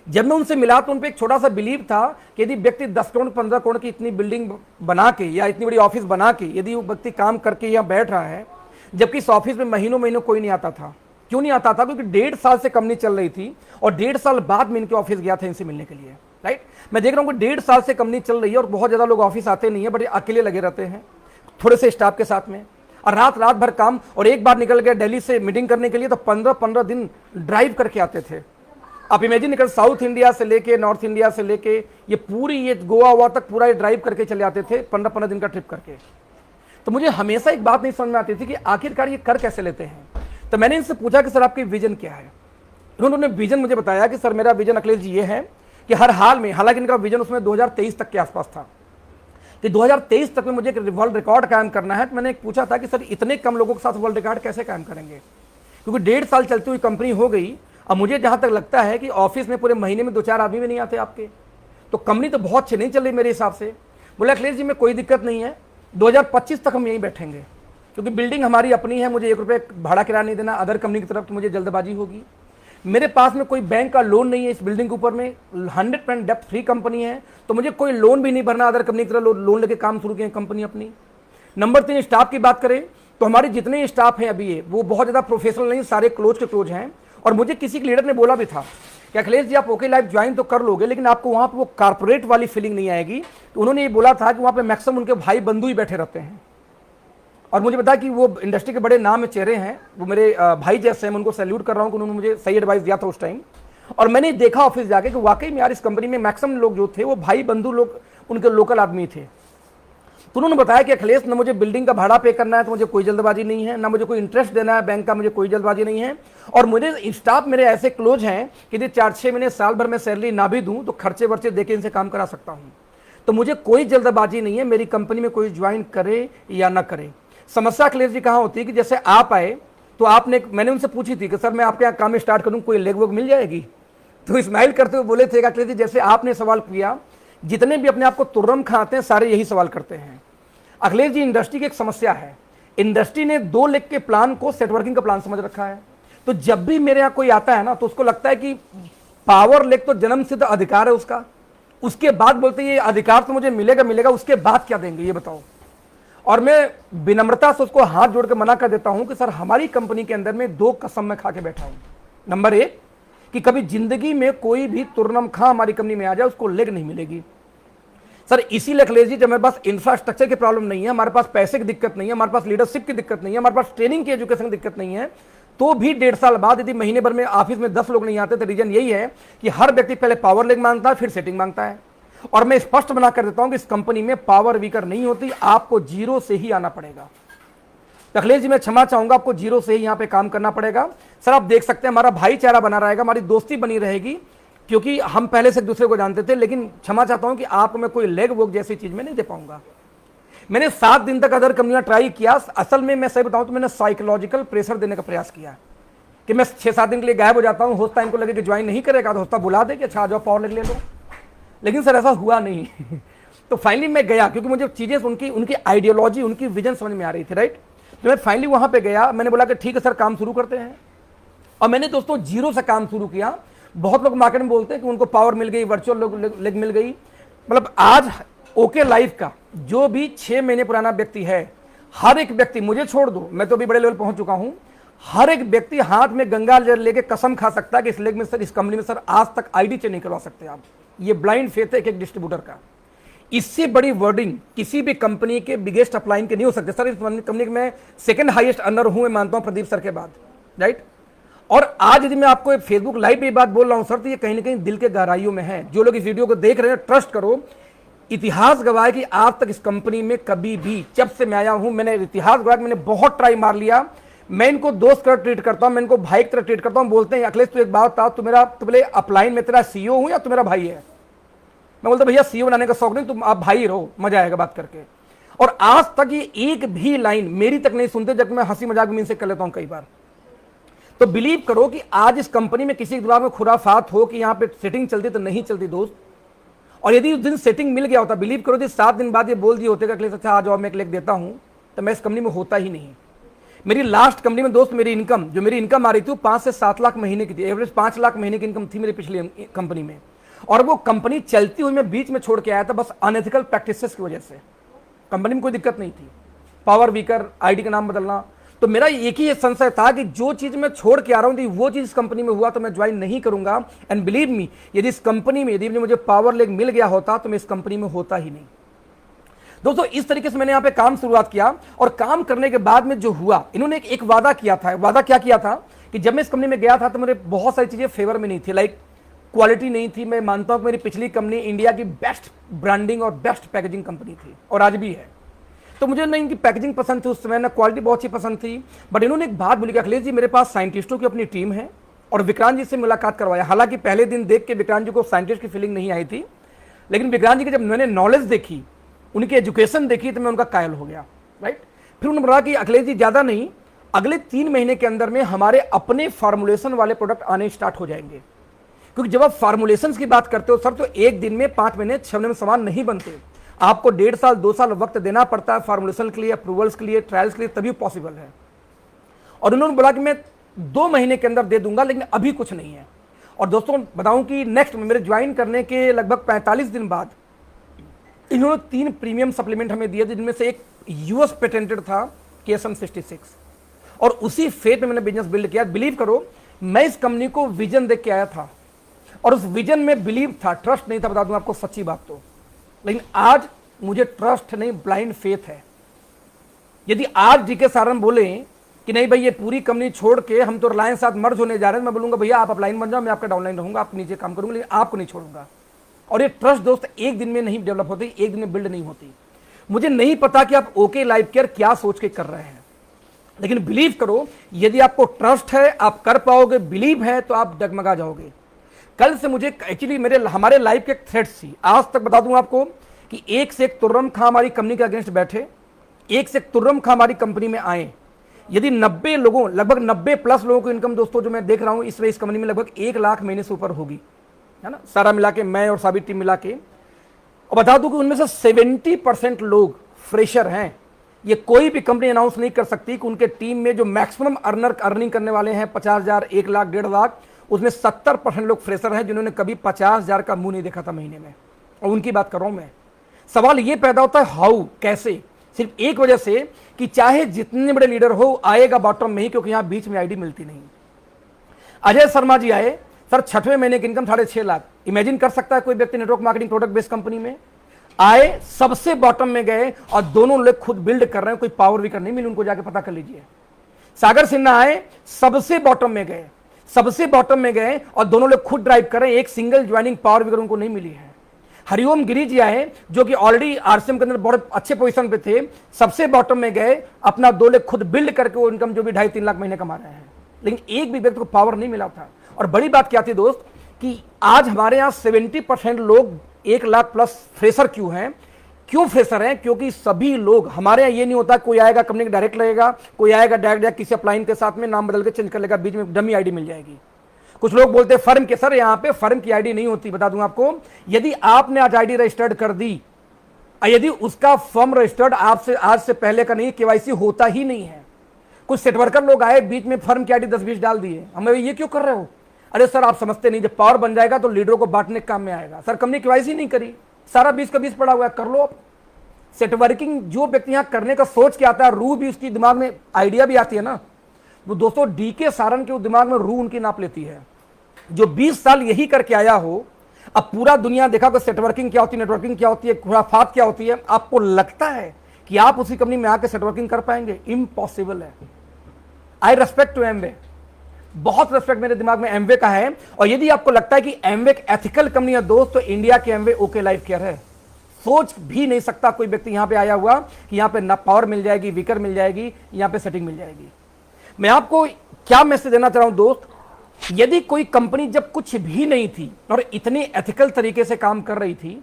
जब मैं उनसे मिला तो उन पर एक छोटा सा बिलीव था कि यदि व्यक्ति 10 करोड़ 15 करोड़ की इतनी बिल्डिंग बना के या इतनी बड़ी ऑफिस बना के यदि वो व्यक्ति काम करके यहाँ बैठ रहा है, जबकि इस ऑफिस में महीनों कोई नहीं आता था। क्यों नहीं आता था? क्योंकि 1.5 साल से कंपनी चल रही थी और 1.5 साल बाद मैं इनके ऑफिस गया था इनसे मिलने के लिए। राइट, मैं देख रहा हूँ कि 1.5 साल से कंपनी चल रही है और बहुत ज्यादा लोग ऑफिस आते नहीं है, बट अकेले लगे रहते हैं थोड़े से स्टाफ के साथ में। और रात रात भर काम, और एक बार निकल गए दिल्ली से मीटिंग करने के लिए तो 15-15 दिन ड्राइव करके आते थे। आप इमेजिन कर, साउथ इंडिया से लेके नॉर्थ इंडिया से लेके ये पूरी ये गोवा हुआ तक पूरा ये ड्राइव करके चले आते थे 15-15 दिन का ट्रिप करके। तो मुझे हमेशा एक बात नहीं समझ में आती थी कि आखिरकार ये कर कैसे लेते हैं। तो मैंने इनसे पूछा कि सर आपकी विजन क्या है। उन्होंने विजन मुझे बताया कि सर मेरा विजन अखिलेश जी ये है कि हर हाल में, हालांकि इनका विजन उसमें 2023 तक के आसपास था कि 2023 तक में मुझे एक वर्ल्ड रिकॉर्ड कायम करना है। तो मैंने पूछा था कि सर इतने कम लोगों के साथ वर्ल्ड रिकॉर्ड कैसे कायम करेंगे, क्योंकि 1.5 साल चलती हुई कंपनी हो गई। अब मुझे जहां तक लगता है कि ऑफिस में पूरे महीने में 2-4 आदमी भी नहीं आते आपके, तो कंपनी तो बहुत अच्छी नहीं चल रही मेरे हिसाब से। बोले अखिलेश जी में कोई दिक्कत नहीं है, 2025 तक हम यहीं बैठेंगे, क्योंकि बिल्डिंग हमारी अपनी है, मुझे 1 रुपये भाड़ा किराया नहीं देना अदर कंपनी की तरफ, तो मुझे जल्दबाजी होगी। मेरे पास में कोई बैंक का लोन नहीं है इस बिल्डिंग के ऊपर में, 100% डेप्थ फ्री कंपनी है, तो मुझे कोई लोन भी नहीं भरना अदर कंपनी की तरह लोन लेके काम शुरू किए कंपनी अपनी। नंबर 3, स्टाफ की बात करें तो हमारे जितने स्टाफ हैं अभी ये वो बहुत ज़्यादा प्रोफेशनल नहीं, सारे क्लोज के क्लोज हैं। और मुझे किसी के लीडर ने बोला भी था कि अखिलेश जी आप ओके लाइफ ज्वाइन तो कर लोगे, लेकिन आपको वहाँ पर वो कारपोरेट वाली फीलिंग नहीं आएगी। तो उन्होंने ये बोला था कि वहाँ पे मैक्सिमम उनके भाई बंधु ही बैठे रहते हैं। और मुझे पता कि वो इंडस्ट्री के बड़े नाम चेहरे हैं, वो मेरे भाई जैसे हैं, मैं उनको सैल्यूट कर रहा हूँ कि उन्होंने मुझे सही एडवाइस दिया था उस टाइम। और मैंने देखा ऑफिस जाके कि वाकई में यार इस कंपनी में मैक्सिमम लोग जो थे वो भाई बंधु लोग, उनके लोकल आदमी थे। तो उन्होंने बताया कि अखिलेश न मुझे बिल्डिंग का भाड़ा पे करना है तो मुझे कोई जल्दबाजी नहीं है, ना मुझे कोई इंटरेस्ट देना है बैंक का, मुझे कोई जल्दबाजी नहीं है। और मुझे स्टाफ मेरे ऐसे क्लोज हैं कि यदि 4-6 महीने साल भर में सैलरी ना भी दूं तो खर्चे वर्चे देके इनसे काम करा सकता हूं। तो मुझे कोई जल्दबाजी नहीं है मेरी कंपनी में कोई ज्वाइन करे या ना करे। समस्या अखिलेश जी कहाँ होती है कि जैसे आप आए तो मैंने उनसे पूछी थी कि सर मैं आपके यहाँ काम स्टार्ट करूँ कोई लेग वर्क मिल जाएगी, तो स्माइल करते हुए बोले थे अखिलेश जी जैसे आपने सवाल किया, जितने भी अपने आप को तुर्रम खाते हैं सारे यही सवाल करते हैं। अखिलेश जी इंडस्ट्री की एक समस्या है, इंडस्ट्री ने 2 लेग के प्लान को सेटवर्किंग का प्लान समझ रखा है। तो जब भी मेरे यहाँ कोई आता है ना तो उसको लगता है कि पावर लेग तो जन्म सिद्ध अधिकार है उसका, उसके बाद बोलते ये अधिकार तो मुझे मिलेगा, उसके बाद क्या देंगे ये बताओ। और मैं विनम्रता से उसको हाथ जोड़ के मना कर देता हूं कि सर हमारी कंपनी के अंदर में 2 कसम मैं खा के बैठा हूं। नंबर 1 कि कभी जिंदगी में कोई भी तुर्नम खा हमारी कंपनी में आ जाए उसको लेग नहीं मिलेगी। सर इसीलिए अखिलेश जी जब मेरे पास इंफ्रास्ट्रक्चर की प्रॉब्लम नहीं है, हमारे पास पैसे की दिक्कत नहीं है, हमारे पास लीडरशिप की दिक्कत नहीं है, हमारे पास ट्रेनिंग की एजुकेशन की दिक्कत नहीं है, तो भी 1.5 साल बाद यदि महीने भर में ऑफिस में 10 लोग नहीं आते तो रीजन यही है कि हर व्यक्ति पहले पावर लेग मांगता है फिर सेटिंग मांगता है। और मैं स्पष्ट बना कर देता हूं कि इस कंपनी में पावर वीकर नहीं होती, आपको 0 से ही आना पड़ेगा। अखिलेश जी मैं क्षमा चाहूंगा, आपको 0 से ही यहां पे काम करना पड़ेगा। सर आप देख सकते हैं हमारा भाईचारा बना रहेगा, हमारी दोस्ती बनी रहेगी, क्योंकि हम पहले से एक दूसरे को जानते थे। लेकिन क्षमा चाहता हूं कि आपको मैं कोई लेग वर्क जैसी चीज में नहीं दे पाऊंगा। मैंने 7 दिन तक अदर कंपनियां ट्राई किया, असल में मैं सही बताऊं तो मैंने साइकोलॉजिकल प्रेशर देने का प्रयास किया कि मैं 6-7 दिन के लिए गायब हो जाता हूं, होता इनको लगे कि ज्वाइन नहीं करेगा तो होता बुला दे कि अच्छा आ जाओ पावर लेग ले लो, लेकिन सर ऐसा हुआ नहीं। तो फाइनली मैं गया क्योंकि मुझे चीजें उनकी आइडियोलॉजी, उनकी विजन समझ में आ रही थी, राइट। तो मैं फाइनली वहां पे गया, मैंने बोला कि ठीक है सर काम शुरू करते हैं। और मैंने दोस्तों 0 से काम शुरू किया। बहुत लोग मार्केट में बोलते हैं कि उनको पावर मिल गई, वर्चुअल लेग मिल गई। मतलब आज ओके लाइफ का जो भी 6 महीने पुराना व्यक्ति है, हर एक व्यक्ति, मुझे छोड़ दो मैं तो अभी बड़े लेवल पहुंच चुका हूं, हर एक व्यक्ति हाथ में गंगा जल लेके कसम खा सकता है कि इस लेग में सर, इस कंपनी में सर आज तक आईडी चेंज नहीं करवा सकते आप। ये ब्लाइंड फेथ है एक डिस्ट्रीब्यूटर का। इससे बड़ी वर्डिंग किसी भी कंपनी के बिगेस्ट अपलाइन के नहीं हो सकते। सर इस कंपनी में 2nd हाईएस्ट अर्नर हूं मैं मानता हूं प्रदीप सर के बाद, राइट। और आज यदि मैं आपको फेसबुक लाइव पे बात बोल रहा हूं सर, तो ये कहीं ना कहीं दिल के गहराइयों में है। जो लोग इस वीडियो को देख रहे हैं ट्रस्ट करो, इतिहास गवाह है कि आज तक इस कंपनी में कभी भी, जब से मैं आया हूं, मैंने इतिहास गवाह, मैंने बहुत ट्राई मार लिया। मैं इनको दोस्त कर ट्रीट करता हूं, मैं इनको भाई की तरह ट्रीट करता हूं। बोलते हैं अखिलेश तू एक बात बता, तू बोले अपलाइन में तेरा सीईओ हूं या तू मेरा भाई है। मैं बोलता भैया सीईओ बनाने का शौक नहीं, तुम आप भाई रहो, मजा आएगा बात करके। और आज तक ये एक भी लाइन मेरी तक नहीं सुनते, जब मैं हंसी मजाक में इनसे कर लेता हूं कई बार। तो बिलीव करो कि आज इस कंपनी में किसी के दिमाग में खुराफात हो कि यहां पे सेटिंग चलती तो नहीं चलती दोस्त। और यदि उस दिन सेटिंग मिल गया होता, बिलीव करो, 7 दिन बाद ये बोल दिए होते कि अच्छा आ जाओ मैं एक लेग देता हूं, तो मैं इस कंपनी में होता ही नहीं। मेरी लास्ट कंपनी में दोस्त मेरी इनकम आ रही थी 5 से 7 लाख महीने की थी, एवरेज 5 लाख महीने की इनकम थी मेरी पिछली कंपनी में। और वो कंपनी चलती हुई मैं बीच में छोड़ के आया था बस अनएथिकल प्रैक्टिसेस की वजह से। कंपनी में कोई दिक्कत नहीं थी, पावर वीकर, आईडी का नाम बदलना। तो मेरा एक ही संशय था कि जो चीज मैं छोड़ के आ रहा हूं वो चीज कंपनी में हुआ तो मैं ज्वाइन नहीं करूंगा। एंड बिलीव मी, यदि इस कंपनी में यदि मुझे पावर लेग मिल गया होता तो मैं इस कंपनी में होता ही नहीं। दोस्तों इस तरीके से मैंने यहाँ पे काम शुरुआत किया, और काम करने के बाद में जो हुआ, इन्होंने एक वादा किया था। वादा क्या किया था कि जब मैं इस कंपनी में गया था तो मेरे बहुत सारी चीजें फेवर में नहीं थी, लाइक क्वालिटी नहीं थी। मैं मानता हूं कि मेरी पिछली कंपनी इंडिया की बेस्ट ब्रांडिंग और बेस्ट पैकेजिंग कंपनी थी, और आज भी है। तो मुझे ना इनकी पैकेजिंग पसंद थी उस समय, ना क्वालिटी बहुत अच्छी पसंद थी। बट इन्होंने एक बात बोली कि अखिलेश जी, मेरे पास साइंटिस्टों की अपनी टीम है, और विक्रांत जी से मुलाकात करवाया। हालांकि पहले दिन देख के विक्रांत जी को साइंटिस्ट की फीलिंग नहीं आई थी, लेकिन विक्रांत जी की जब मैंने नॉलेज देखी, उनकी एजुकेशन देखी, तो मैं उनका कायल हो गया, राइट। फिर उन्होंने बोला कि अखिलेश जी ज़्यादा नहीं, अगले 3 महीने के अंदर में हमारे अपने फार्मुलेशन वाले प्रोडक्ट आने स्टार्ट हो जाएंगे। क्योंकि जब आप फार्मुलेशन की बात करते हो सर, तो एक दिन में 5 महीने 6 महीने में सामान नहीं बनते। आपको 1.5 साल 2 साल वक्त देना पड़ता है फार्मुलेशन के लिए, अप्रूवल्स के लिए, ट्रायल्स के लिए, तभी पॉसिबल है। और उन्होंने बोला कि मैं 2 महीने के अंदर दे दूंगा, लेकिन अभी कुछ नहीं है। और दोस्तों बताऊं कि नेक्स्ट मेरे ज्वाइन करने के लगभग 45 दिन बाद इन्होंने 3 प्रीमियम सप्लीमेंट हमें दिए थे, जिनमें से एक यूएस पेटेंटेड था, KSM 66। और उसी फेट में मैंने बिजनेस बिल्ड किया। बिलीव करो, मैं इस कंपनी को विजन देख के आया था, और उस विजन में बिलीव था, ट्रस्ट नहीं था। बता दूं आपको सच्ची बात तो, लेकिन आज मुझे ट्रस्ट नहीं, ब्लाइंड फेथ है। यदि आज DK सारन बोले कि नहीं भाई ये पूरी कंपनी छोड़ के हम तो रिलायंस साथ मर्ज होने जा रहे हैं, मैं बोलूंगा भैया आप अपलाइन बन जाओ, मैं आपका डाउनलाइन रहूंगा, आपके नीचे काम करूंगा, लेकिन आपको नहीं छोड़ूंगा। और ये ट्रस्ट दोस्त एक दिन में नहीं डेवलप होती, एक दिन में बिल्ड नहीं होती। मुझे नहीं पता कि आप ओके लाइफ केयर क्या सोच के कर रहे हैं, लेकिन बिलीव करो, यदि आपको ट्रस्ट है आप कर पाओगे, बिलीव है तो आप डगमगा जाओगे। कल से मुझे एक्चुअली हमारे लाइफ के थ्रेट्स थी, आज तक बता दूं आपको कि एक से एक तुर्रम खां हमारी कंपनी के अगेंस्ट बैठे, एक से एक तुर्रम खां हमारी कंपनी में आए। यदि 90 लोगों, लगभग 90+ लोगों की इनकम दोस्तों जो मैं देख रहा हूं इस कंपनी में लगभग 1 लाख महीने से ऊपर होगी, है ना, सारा मिला के, मैं और साबी टीम मिला के। और बता दूं कि उनमें से 70% लोग फ्रेशर हैं। ये कोई भी कंपनी अनाउंस नहीं कर सकती कि उनके टीम में जो मैक्सिमम अर्निंग करने वाले हैं 50,000, 1 लाख, 1.5 लाख, उसमें 70% लोग फ्रेशर हैं जिन्होंने कभी 50,000 का मुंह नहीं देखा था महीने में, और उनकी बात कर रहा हूं मैं। सवाल ये पैदा होता है हाउ, कैसे, सिर्फ एक वजह से कि चाहे जितने बड़े लीडर हो, आएगा बॉटम में ही, क्योंकि यहां बीच में आईडी मिलती नहीं। अजय शर्मा जी आए, सर 6वें महीने की इनकम 6.5 लाख। इमेजिन कर सकता है कोई व्यक्ति network marketing product based company में आए, सबसे बॉटम में गए, और दोनों लोग खुद बिल्ड कर रहे हैं, कोई पावर विकर नहीं मिली उनको, जाके पता कर लीजिए। सागर सिन्हा आए, सबसे बॉटम में गए, सबसे बॉटम में गए, और दोनों लोग खुद ड्राइव कर रहे हैं, एक सिंगल ज्वाइनिंग पावर विकर उनको नहीं मिली है। हरिओम गिरी जी आए, जो कि ऑलरेडी RCM के अंदर बहुत अच्छे पोजीशन पे थे, सबसे बॉटम में गए, अपना 2 लाख खुद बिल्ड करके वो इनकम जो भी 2.5-3 लाख महीने कमा रहे हैं, लेकिन एक भी व्यक्ति को पावर नहीं मिला था। और बड़ी बात क्या थी दोस्त, कि आज हमारे यहाँ 70% लोग 1 लाख प्लस फ्रेशर क्यों हैं? क्यों फ्रेशर हैं? क्योंकि सभी लोग, हमारे यहाँ ये नहीं होता कोई आएगा कंपनी का डायरेक्ट लगेगा, कोई आएगा डायरेक्ट किसी अपलाइन के साथ में नाम बदल के चेंज कर लेगा, बीच में डमी आईडी मिल जाएगी। कुछ लोग बोलते हैं फर्म के, सर यहाँ पे फर्म की आईडी नहीं होती। बता दूं आपको, यदि आपने आज आईडी रजिस्टर्ड कर दी, यदि उसका फर्म रजिस्टर्ड आपसे आज से पहले का नहीं, KYC होता ही नहीं है। कुछ सेटवर्कर लोग आए, बीच में फर्म की आईडी 10-20 डाल दिए, हमें ये क्यों कर रहे हो? अरे सर आप समझते नहीं, जब पावर बन जाएगा तो लीडरों को बांटने के काम में आएगा। सर कंपनी KYC नहीं करी, सारा 20 का 20 पड़ा हुआ है, कर लो। सेटवर्किंग जो व्यक्ति यहाँ करने का सोच के आता है, रू भी उसकी दिमाग में, आइडिया भी आती है ना, वो दोस्तों DK सारन के दिमाग में रू उनकी नाप लेती है। जो 20 साल यही करके आया हो, अब पूरा दुनिया देखा कि सेटवर्किंग क्या होती है, नेटवर्किंग क्या होती है, खुराफात क्या होती है, आपको लगता है कि आप उसी कंपनी में आकर सेटवर्किंग कर पाएंगे? इम्पॉसिबल है। आई रेस्पेक्ट टू एमवे, बहुत रेस्पेक्ट मेरे दिमाग में एमवे का है। और यदि आपको लगता है कि एमवे एक एथिकल कंपनी है दोस्त, तो इंडिया की एमवे ओके लाइफ केयर है। सोच भी नहीं सकता कोई व्यक्ति यहां पे आया हुआ कि यहां पे ना पावर मिल जाएगी, विकर मिल जाएगी, यहां पे सेटिंग मिल जाएगी। मैं आपको क्या मैसेज देना चाह रहा हूं दोस्त, यदि कोई कंपनी जब कुछ भी नहीं थी और इतनी एथिकल तरीके से काम कर रही थी,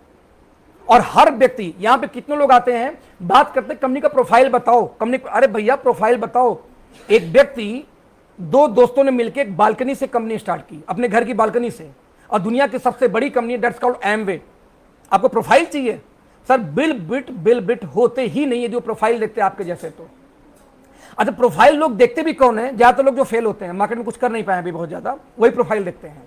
और हर व्यक्ति, यहां पे कितने लोग आते हैं बात करते हैं कंपनी का प्रोफाइल बताओ, कंपनी, अरे भैया प्रोफाइल बताओ। एक व्यक्ति, 2 दोस्तों ने मिलकर एक बालकनी से कंपनी स्टार्ट की, अपने घर की बालकनी से, और दुनिया की सबसे बड़ी कंपनी दैट्स कॉल्ड एमवे। आपको प्रोफाइल चाहिए? सर बिल बिट होते ही नहीं है जो प्रोफाइल देखते हैं आपके जैसे। तो अच्छा, प्रोफाइल लोग देखते भी कौन है? ज्यादातर लोग जो फेल होते हैं, मार्केट में कुछ कर नहीं पाए अभी बहुत ज्यादा, वही प्रोफाइल देखते हैं।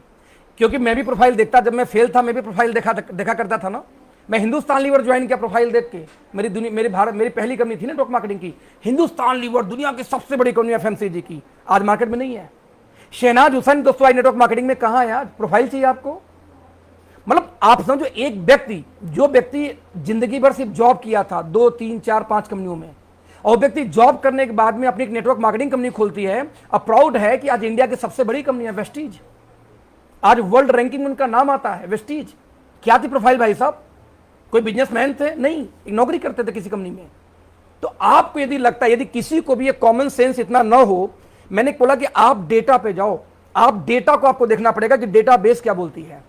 क्योंकि मैं भी प्रोफाइल देखता, जब मैं फेल था मैं भी प्रोफाइल देखा करता था ना। मैं हिंदुस्तान लीवर ज्वाइन किया प्रोफाइल देख के, मेरी पहली कंपनी थी नेटवर्क मार्केटिंग की, हिंदुस्तान लीवर, दुनिया की सबसे बड़ी कंपनी FMCG की, आज मार्केट में नहीं है। शहनाज हुसैन दोस्तों आई नेटवर्क मार्केटिंग में, कहाँ है आज? प्रोफाइल चाहिए आपको? मतलब आप समझो, एक व्यक्ति, जो व्यक्ति जिंदगी भर सिर्फ जॉब किया था 2 3 4 5 कंपनियों में, और व्यक्ति जॉब करने के बाद में अपनी एक नेटवर्क मार्केटिंग कंपनी खोलती है, अब प्राउड है कि आज इंडिया की सबसे बड़ी कंपनी है वेस्टीज, आज वर्ल्ड रैंकिंग में उनका नाम आता है वेस्टीज। क्या थी प्रोफाइल भाई साहब? कोई बिजनेसमैन थे? नहीं, एक नौकरी करते थे किसी कंपनी में। तो आपको यदि लगता है, यदि किसी को भी ये कॉमन सेंस इतना ना हो, मैंने बोला कि आप डेटा पे जाओ, आप डेटा को आपको देखना पड़ेगा कि डेटा बेस क्या बोलती है।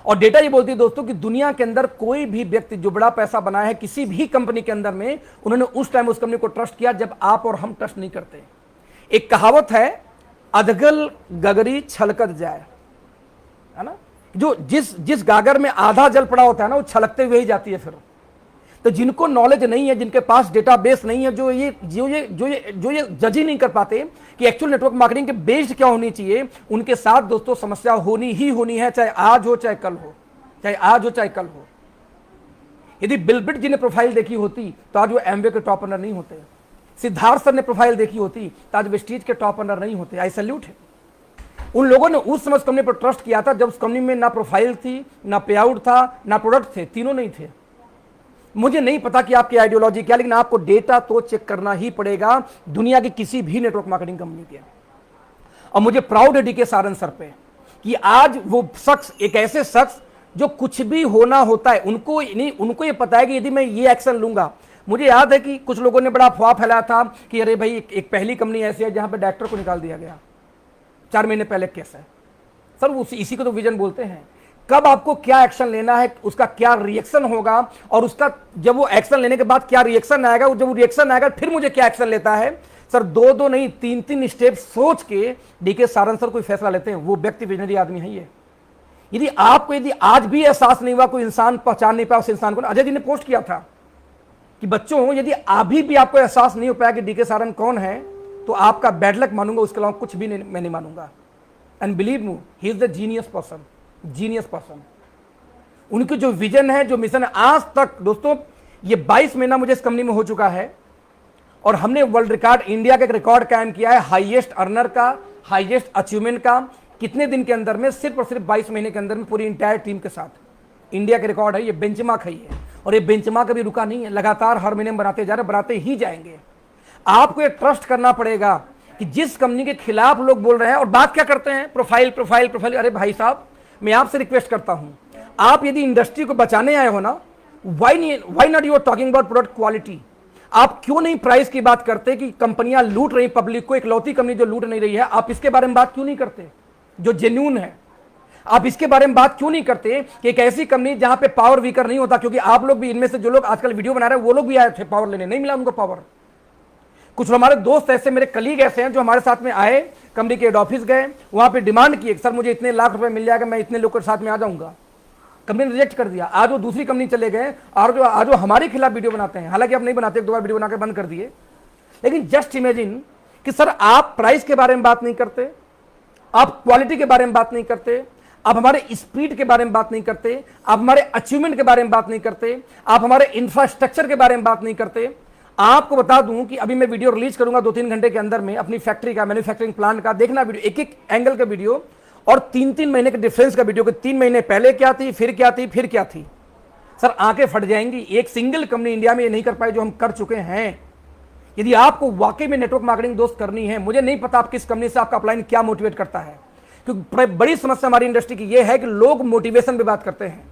और डेटा ये बोलती है दोस्तों कि दुनिया के अंदर कोई भी व्यक्ति जो बड़ा पैसा बनाया है किसी भी कंपनी के अंदर में, उन्होंने उस टाइम उस कंपनी को ट्रस्ट किया जब आप और हम ट्रस्ट नहीं करते। एक कहावत है, अधगल गगरी छलकत जाए, है ना, जो जिस गागर में आधा जल पड़ा होता है ना, वो छलकते हुए ही जाती है फिर। तो जिनको नॉलेज नहीं है, जिनके पास डेटाबेस नहीं है, जो ये जज ही नहीं कर पाते कि एक्चुअल नेटवर्क मार्केटिंग के बेस्ड क्या होनी चाहिए, उनके साथ दोस्तों समस्या होनी ही होनी है, चाहे आज हो चाहे कल हो, चाहे आज हो चाहे कल हो। यदि बिल गेट्स जी ने प्रोफाइल देखी होती तो आज वो एमवे के टॉप रनर नहीं होते, सिद्धार्थ सर ने प्रोफाइल देखी होती तो आज वेस्टीज के टॉप रनर नहीं होते। आई सैल्यूट है उन लोगों ने उस समय उस कंपनी पर ट्रस्ट किया था जब उस कंपनी में ना प्रोफाइल थी, ना पे आउट था, ना प्रोडक्ट थे, तीनों नहीं थे। मुझे नहीं पता कि आपकी आइडियोलॉजी क्या, लेकिन आपको डेटा तो चेक करना ही पड़ेगा दुनिया की किसी भी नेटवर्क मार्केटिंग कंपनी के। और मुझे प्राउड है डीके सारन सर पे कि आज वो शख्स, एक ऐसे शख्स जो कुछ भी होना होता है उनको ये पता है कि यदि मैं ये एक्शन लूंगा। मुझे याद है कि कुछ लोगों ने बड़ा अफवाह फैलाया था कि अरे भाई एक पहली कंपनी ऐसी है जहां पे डायरेक्टर को निकाल दिया गया 4 महीने पहले। केस है सर, इसी को तो विजन बोलते हैं। कब आपको क्या एक्शन लेना है, उसका क्या रिएक्शन होगा, और उसका जब वो एक्शन लेने के बाद क्या रिएक्शन आएगा, जब वो रिएक्शन आएगा फिर मुझे क्या एक्शन लेता है। सर 2 नहीं 3 स्टेप सोच के डीके सारन सर कोई फैसला लेते हैं। वो व्यक्ति विजनरी आदमी है ये। यदि आज भी एहसास नहीं हुआ, कोई इंसान पहचान नहीं पाया उस इंसान को। अजय जी ने पोस्ट किया था कि बच्चों यदि अभी भी आपको एहसास नहीं हो पाया कि डीके सारन कौन है, तो आपका बैड लक मानूंगा, उसके अलावा कुछ भी मैं नहीं मानूंगा। And believe me, he is the genius person. उनकी जो विजन है, जो मिशन है, आज तक दोस्तों ये 22 महीना मुझे इस कंपनी में हो चुका है और हमने वर्ल्ड रिकॉर्ड, इंडिया का एक रिकॉर्ड कायम किया है, हाईएस्ट अर्नर का, हाईएस्ट अचीवमेंट का। कितने दिन के अंदर में? सिर्फ और सिर्फ 22 महीने के अंदर में, पूरी इंटायर टीम के साथ। इंडिया का रिकॉर्ड है, ये बेंचमार्क है ये, और ये बेंचमार्क अभी रुका नहीं है, लगातार हर महीने में बनाते जा रहे, बनाते ही जाएंगे। आपको ये ट्रस्ट करना पड़ेगा कि जिस कंपनी के खिलाफ लोग बोल रहे हैं और बात क्या करते हैं, प्रोफाइल प्रोफाइल प्रोफाइल। अरे भाई साहब, मैं आपसे रिक्वेस्ट करता हूं, आप यदि इंडस्ट्री को बचाने आए हो ना, why not you are talking about product quality. आप क्यों नहीं प्राइस की बात करते कि कंपनियां लूट रही पब्लिक को, इकलौती कंपनी जो लूट नहीं रही है, आप इसके बारे में बात क्यों नहीं करते जो जेन्युइन है? आप इसके बारे में बात क्यों नहीं करते कि एक ऐसी कंपनी जहां पे पावर वीकर नहीं होता? क्योंकि आप लोग भी, इनमें से जो लोग आजकल वीडियो बना रहे हैं वो लोग भी आए थे पावर लेने, नहीं मिला उनको पावर। कुछ हमारे दोस्त ऐसे, मेरे कलीग ऐसे हैं जो हमारे साथ में आए, कंपनी के हेड ऑफिस गए, वहां पे डिमांड की सर मुझे इतने लाख रुपए मिल जाएगा, मैं इतने लोग के साथ में आ जाऊंगा। कंपनी ने रिजेक्ट कर दिया। आज वो दूसरी कंपनी चले गए और जो आज वो हमारे खिलाफ वीडियो बनाते हैं, हालांकि आप नहीं बनाते, 1-2 बार वीडियो बनाकर बंद कर दिए। लेकिन जस्ट इमेजिन कि सर आप प्राइस के बारे में बात नहीं करते, आप क्वालिटी के बारे में बात नहीं करते, आप हमारे स्पीड के बारे में बात नहीं करते, आप हमारे अचीवमेंट के बारे में बात नहीं करते, आप हमारे इंफ्रास्ट्रक्चर के बारे में बात नहीं करते। आपको बता दूं कि अभी मैं वीडियो रिलीज करूंगा 2-3 घंटे के अंदर में अपनी फैक्ट्री का, मैन्युफैक्चरिंग प्लांट का। देखना वीडियो, एक एंगल का वीडियो और 3-3 महीने के डिफरेंस का वीडियो, कि 3 महीने पहले क्या थी, फिर क्या थी, फिर क्या थी। सर आंखें फट जाएंगी। एक सिंगल कंपनी इंडिया में ये नहीं कर पाई जो हम कर चुके हैं। यदि आपको वाकई में नेटवर्क मार्केटिंग दोस्त करनी है, मुझे नहीं पता आप किस कंपनी से आपका अपलाइन क्या मोटिवेट करता है, क्योंकि बड़ी समस्या हमारी इंडस्ट्री की यह है कि लोग मोटिवेशन पे बात करते हैं।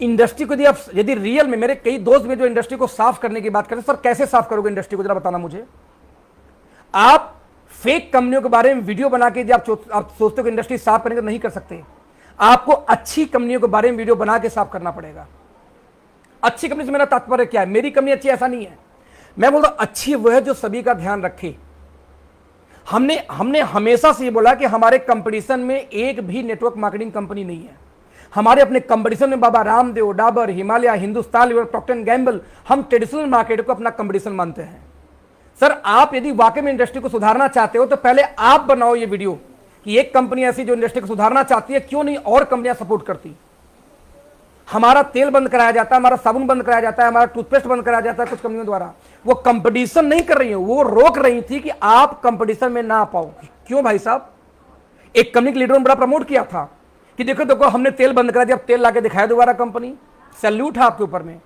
इंडस्ट्री को यदि रियल में, मेरे कई दोस्त में जो इंडस्ट्री को साफ करने की बात करते हैं, सर कैसे साफ करोगे इंडस्ट्री को, जरा बताना मुझे। आप फेक कंपनियों के बारे में वीडियो बना के आप सोचते हो कि इंडस्ट्री साफ करेंगे, तो नहीं कर सकते। आपको अच्छी कंपनियों के बारे में वीडियो बना के साफ करना पड़ेगा। अच्छी कंपनी से मेरा तात्पर्य क्या है? मेरी कंपनी अच्छी ऐसा नहीं है, मैं बोलता हूं अच्छी वो है जो सभी का ध्यान रखे। हमने हमेशा से ये बोला कि हमारे कंपटीशन में एक भी नेटवर्क मार्केटिंग कंपनी नहीं है। हमारे अपने कंपटीशन में Baba Ramdev, Dabur, Himalaya, Hindustan Lever, Procter and Gamble, हम ट्रेडिशनल मार्केट को अपना कंपटीशन मानते हैं। सर आप यदि वाकई में इंडस्ट्री को सुधारना चाहते हो तो पहले आप बनाओ ये वीडियो कि एक कंपनी ऐसी जो इंडस्ट्री को सुधारना चाहती है, क्यों नहीं और कंपनियां सपोर्ट करती। हमारा तेल बंद कराया जाता है, हमारा साबुन बंद कराया जाता है, हमारा टूथपेस्ट बंद कराया जाता है कुछ कंपनियों द्वारा। वो कंपटीशन नहीं कर रही है, वो रोक रही थी कि आप कंपटीशन में ना आ पाओ। क्यों भाई साहब? एक कंपनी के लीडरों ने बड़ा प्रमोट किया था कि देखो देखो हमने तेल बंद करा दिया, अब तेल लाके दिखाया दोबारा कंपनी। सैल्यूट है आपके ऊपर में।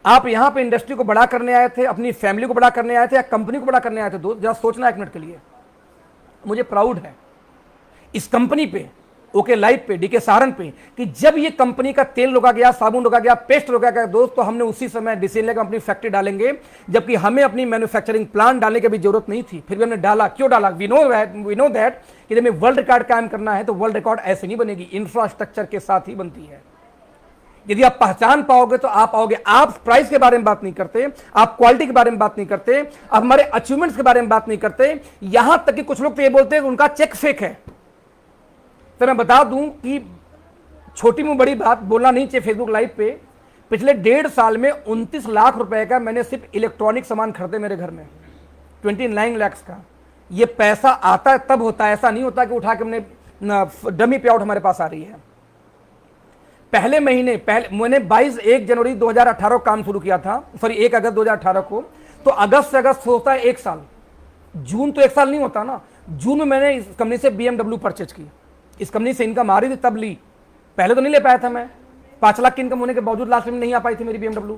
आप यहां पे इंडस्ट्री को बड़ा करने आए थे, अपनी फैमिली को बड़ा करने आए थे, या कंपनी को बड़ा करने आए थे? दोस्त जरा सोचना एक मिनट के लिए। मुझे प्राउड है इस कंपनी पे, ओके लाइफ पे, डीके सारन पे, कि जब ये कंपनी का तेल रोका गया, साबुन रोका गया, पेस्ट रोका गया दोस्त, तो हमने उसी समय डिसीजन लेकर अपनी फैक्ट्री डालेंगे, जबकि हमें अपनी मैन्युफैक्चरिंग प्लांट डालने की भी जरूरत नहीं थी, फिर भी हमने डाला। क्यों डाला? वी नो दैट कि जब वर्ल्ड रिकॉर्ड कायम करना है तो वर्ल्ड रिकॉर्ड ऐसे नहीं बनेगी, इंफ्रास्ट्रक्चर के साथ ही बनती है। यदि आप पहचान पाओगे तो आप आओगे। आप प्राइस के बारे में बात नहीं करते, आप क्वालिटी के बारे में बात नहीं करते, आप हमारे अचीवमेंट्स के बारे में बात नहीं करते, यहां तक कि कुछ लोग तो ये बोलते हैं कि उनका चेक फेक है। तो मैं बता दूं कि छोटी में बड़ी बात बोलना नहीं चाहिए फेसबुक लाइव पे, पिछले 1.5 साल में 29 लाख रुपए का मैंने सिर्फ इलेक्ट्रॉनिक सामान खरीदे मेरे घर में, 29 लाख का। ये पैसा आता है तब होता है, ऐसा नहीं होता कि उठा के हमने डमी पे आउट हमारे पास आ रही है। पहले मैंने 1 जनवरी 2018 काम शुरू किया था, सॉरी 1 अगस्त 2018 को, तो अगस्त से अगस्त होता है 1 साल, जून तो 1 साल नहीं होता ना। जून में मैंने इस कंपनी से BMW परचेज की, इस कंपनी से इनकम आ रही थी तब ली, पहले तो नहीं ले पाया था मैं, 5 लाख की इनकम होने के बावजूद लास्ट में नहीं आ पाई थी मेरी BMW।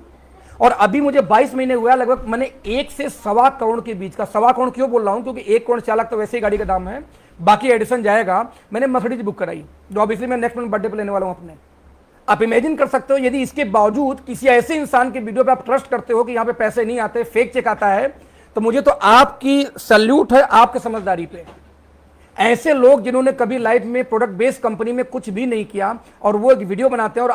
और अभी मुझे 22 महीने हुआ लगभग, मैंने 1 से 1.25 करोड़ के बीच का, 1.25 करोड़ क्यों बोल रहा हूं, क्योंकि 1 करोड़ 4 लाख तो वैसे ही गाड़ी का दाम है, बाकी एडिशन जाएगा। मैंने मर्सिडीज बुक कराई, जो ऑब्वियसली मैं नेक्स्ट मंथ बर्थडे पे लेने वाला हूं अपने। आप इमेजिन कर सकते हो, यदि इसके बावजूद किसी ऐसे इंसान की वीडियो पे आप ट्रस्ट करते हो कि यहां पे पैसे नहीं आते, फेक चेक आता है, तो मुझे तो आपकी सैल्यूट है, आपके समझदारी पे। ऐसे लोग जिन्होंने कभी लाइफ में प्रोडक्ट बेस्ड कंपनी में कुछ भी नहीं किया और वो एक वीडियो बनाते हैं, और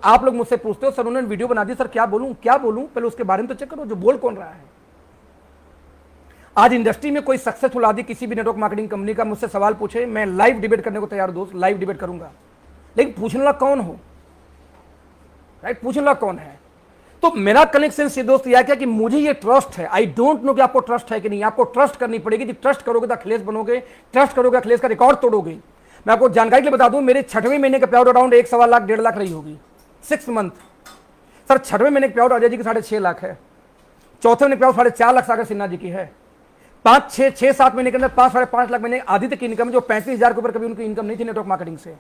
आप लोग मुझसे पूछते हो सर उन्होंने वीडियो बना दी, सर क्या बोलूं, पहले उसके बारे में तो चेक करो जो बोल कौन रहा है। आज इंडस्ट्री में कोई सक्सेसफुल आदमी किसी भी नेटवर्क मार्केटिंग कंपनी का मुझसे सवाल पूछे, मैं लाइव डिबेट करने को तैयार दोस्त, लाइव डिबेट करूंगा, लेकिन पूछने वाला कौन हो, राइट? पूछने वाला कौन है? तो मेरा कनेक्शन से दोस्त यह क्या कि मुझे ये ट्रस्ट है, आई डोंट नो कि आपको ट्रस्ट है कि नहीं, आपको ट्रस्ट करनी पड़ेगी। कि ट्रस्ट करोगे तो अखिलेश बनोगे, ट्रस्ट करोगे अखिलेश का रिकॉर्ड तोड़ोगे। मैं आपको जानकारी के लिए बता दूं, मेरे 6वें महीने का पेआउट अराउंड 1 सवा लाख 1.5 लाख रही होगी, 6 मंथ। सर 6वें महीने का पेआउट अजय जी की 6.5 लाख है, चौथे महीने पेआउट 4.5 लाख सागर सिन्हा जी की है, 5-6-7 महीने के अंदर 5-5.5 लाख महीने आधी तक की इनकम, जो 35,000 के ऊपर कभी उनकी इनकम नहीं थी नेटवर्क मार्केटिंग से।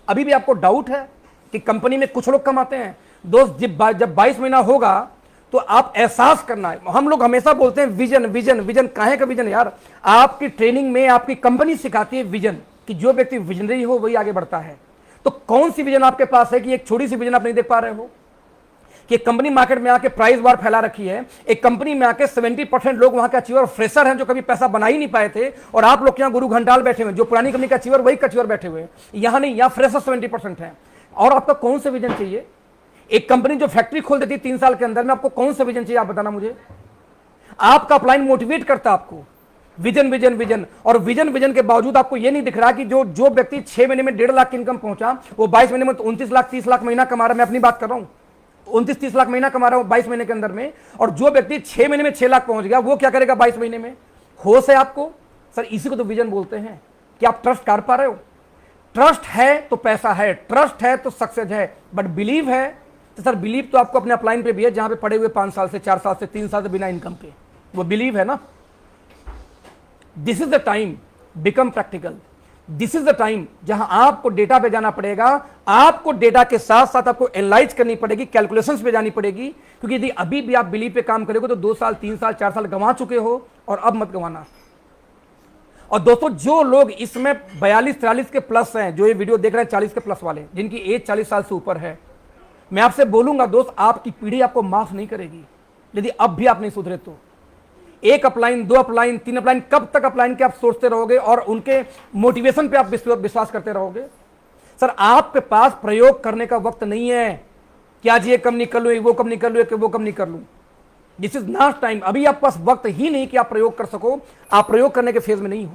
अभी भी आपको डाउट है कि कंपनी में कुछ लोग कमाते हैं? दोस्त जब 22 महीना होगा तो आप एहसास करना है। हम लोग हमेशा बोलते हैं विजन विजन विजन, काहे का विजन यार? आपकी ट्रेनिंग में आपकी कंपनी सिखाती है विजन, कि जो व्यक्ति विजनरी हो वही आगे बढ़ता है। तो कौन सी विजन आपके पास है कि एक छोटी सी विजन आप नहीं देख पा रहे हो? कि एक कंपनी मार्केट में आके प्राइस वार फैला रखी है, एक कंपनी में आके 70% लोग वहां के अचीवर फ्रेशर हैं जो कभी पैसा बना ही नहीं पाए थे, और आप लोग यहाँ गुरु घंटाल बैठे हुए, जो पुरानी कंपनी का अचीवर वही अचीवर बैठे हुए, यहाँ नहीं, यहाँ फ्रेशर 70% है। और आपका कौन सा विजन चाहिए? एक कंपनी जो फैक्ट्री खोल देती है 3 साल के अंदर में, आपको कौन सा विजन चाहिए आप बताना मुझे। आपका अपलाइन मोटिवेट करता है आपको, विजन विजन विजन, और विजन विजन के बावजूद आपको यह नहीं दिख रहा कि जो व्यक्ति 6 महीने में 1.5 लाख की इनकम पहुंचा, वो 22 महीने में 29 लाख 30 लाख महीना कमा रहा है। मैं अपनी बात कर रहा हूं, 29-30 लाख महीना कमा रहा हूं 22 महीने के अंदर में, और जो व्यक्ति 6 महीने में 6 लाख पहुंच गया, वो क्या करेगा 22 महीने में? होश है आपको? सर इसी को तो विजन बोलते हैं, कि आप ट्रस्ट कर पा रहे हो। ट्रस्ट है तो पैसा है, ट्रस्ट है तो सक्सेस है, बट बिलीव है तो सर बिलीव तो आपको अपने अपलाइन पे भी है, जहां पे पड़े हुए 5 साल से 4 साल से 3 साल से बिना इनकम के, वो बिलीव है ना। This is the time become practical, this is the time जहां आपको डेटा पे जाना पड़ेगा, आपको डेटा के साथ साथ आपको एनालाइज करनी पड़ेगी, कैलकुलेशंस पे जानी पड़ेगी, क्योंकि यदि अभी भी आप बिलीव पे काम करोगे तो 2 साल 3 साल 4 साल गंवा चुके हो, और अब मत गंवाना। और दोस्तों जो लोग इसमें 42-43 के प्लस हैं, जो ये वीडियो देख रहे हैं 40 के प्लस वाले, जिनकी एज 40 साल से ऊपर है, मैं आपसे बोलूंगा दोस्त, आपकी पीढ़ी आपको माफ नहीं करेगी यदि अब भी आप नहीं सुधरे तो। 1 अपलाइन 2 अपलाइन 3 अपलाइन, कब तक अपलाइन के आप सोचते रहोगे और उनके मोटिवेशन पे आप विश्वास करते रहोगे? सर आपके पास प्रयोग करने का वक्त नहीं है कि आज ये कम नहीं कर लूं, वो कम नहीं कर लूं, वो कम नहीं कर लूं। This is not time. अभी आपके पास वक्त ही नहीं कि आप प्रयोग कर सको, आप प्रयोग करने के फेज में नहीं हो।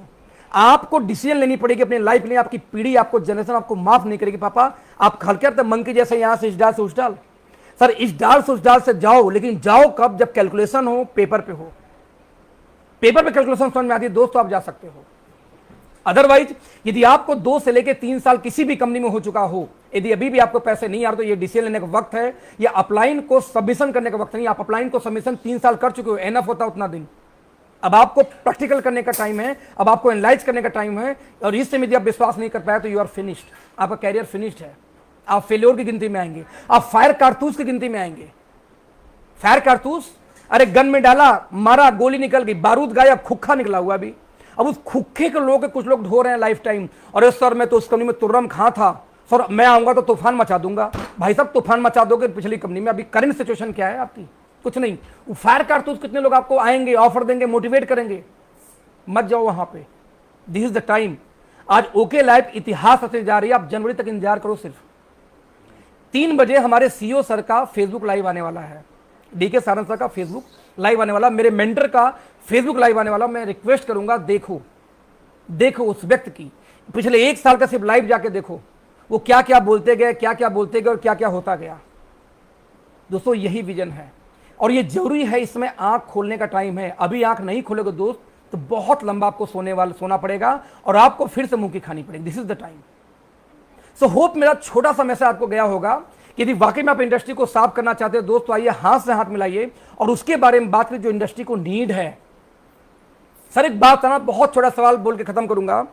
आपको डिसीजन लेनी पड़ेगी अपनी लाइफ में। आपकी पीढ़ी, आपको जनरेशन आपको माफ नहीं करेगी। पापा आप खलकर मंकी जैसे यहां से इस डाल से उस डाल, सर इस डाल से उस डाल से जाओ, लेकिन जाओ कब? जब कैलकुलेशन हो, पेपर पे हो। पेपर पे कैलकुलेशन समझ में आती है दोस्त, तो आप जा सकते हो। अदरवाइज यदि आपको 2 से लेकर 3 साल किसी भी कंपनी में हो चुका हो, यदि अभी भी आपको पैसे नहीं आ रहे, तो ये डिसीजन लेने का वक्त है। या अपलाइन को सबमिशन करने का वक्त नहीं। आप अपलाइन को सबमिशन 3 साल कर चुके हो, एनफ होता उतना दिन। अब आपको प्रैक्टिकल करने का टाइम है, अब आपको एनालाइज करने का टाइम है, और इससे यदि आप विश्वास नहीं कर पाए तो यू आर फिनिश्ड, आपका कैरियर फिनिश्ड है, आप फेल्योर की गिनती में आएंगे, आप फायर कारतूस की गिनती में आएंगे। फायर कारतूस, अरे गन में डाला, मारा, गोली निकल गई, बारूद गायब, खुक्खा निकला हुआ भी। अब उस खुक्खे के लोग कुछ लोग ढो रहे हैं लाइफ टाइम, और सर मैं तो उस कंपनी में तुर्रम खां था, सर मैं आऊंगा तो तूफान मचा दूंगा। भाई साहब तूफान मचा दोगे पिछली कंपनी में, अभी करंट सिचुएशन क्या है आपकी? कुछ नहीं। फायर कारतूस कितने लोग आपको आएंगे, ऑफर देंगे, मोटिवेट करेंगे, मत जाओ वहां पे। This is the time. आज ओके लाइफ इतिहास रचने जा रही है, आप जनवरी तक इंतजार करो। सिर्फ 3 बजे हमारे सीईओ सर का फेसबुक लाइव आने वाला है, डीके सारंग सर का फेसबुक लाइव आने वाला, मेरे मेंटर का फेसबुक लाइव आने वाला। मैं रिक्वेस्ट करूंगा, देखो उस व्यक्ति की पिछले 1 साल का सिर्फ लाइव जाके देखो, वो क्या क्या बोलते गए, क्या क्या बोलते गए और क्या क्या होता गया। दोस्तों यही विजन है, और ये जरूरी है, इसमें आंख खोलने का टाइम है। अभी आंख नहीं खोलोगे दोस्त तो बहुत लंबा आपको सोना पड़ेगा, और आपको फिर से मुंह की खानी पड़ेगी। This is the time. So hope मेरा छोटा सा मैसेज आपको गया होगा कि यदि वाकई में आप इंडस्ट्री को साफ करना चाहते हो दोस्त, तो आइए हाथ से हाथ मिलाइए और उसके बारे में बात करें जो इंडस्ट्री को नीड है। सर एक बात है ना, बहुत छोटा सवाल बोल के खत्म करूंगा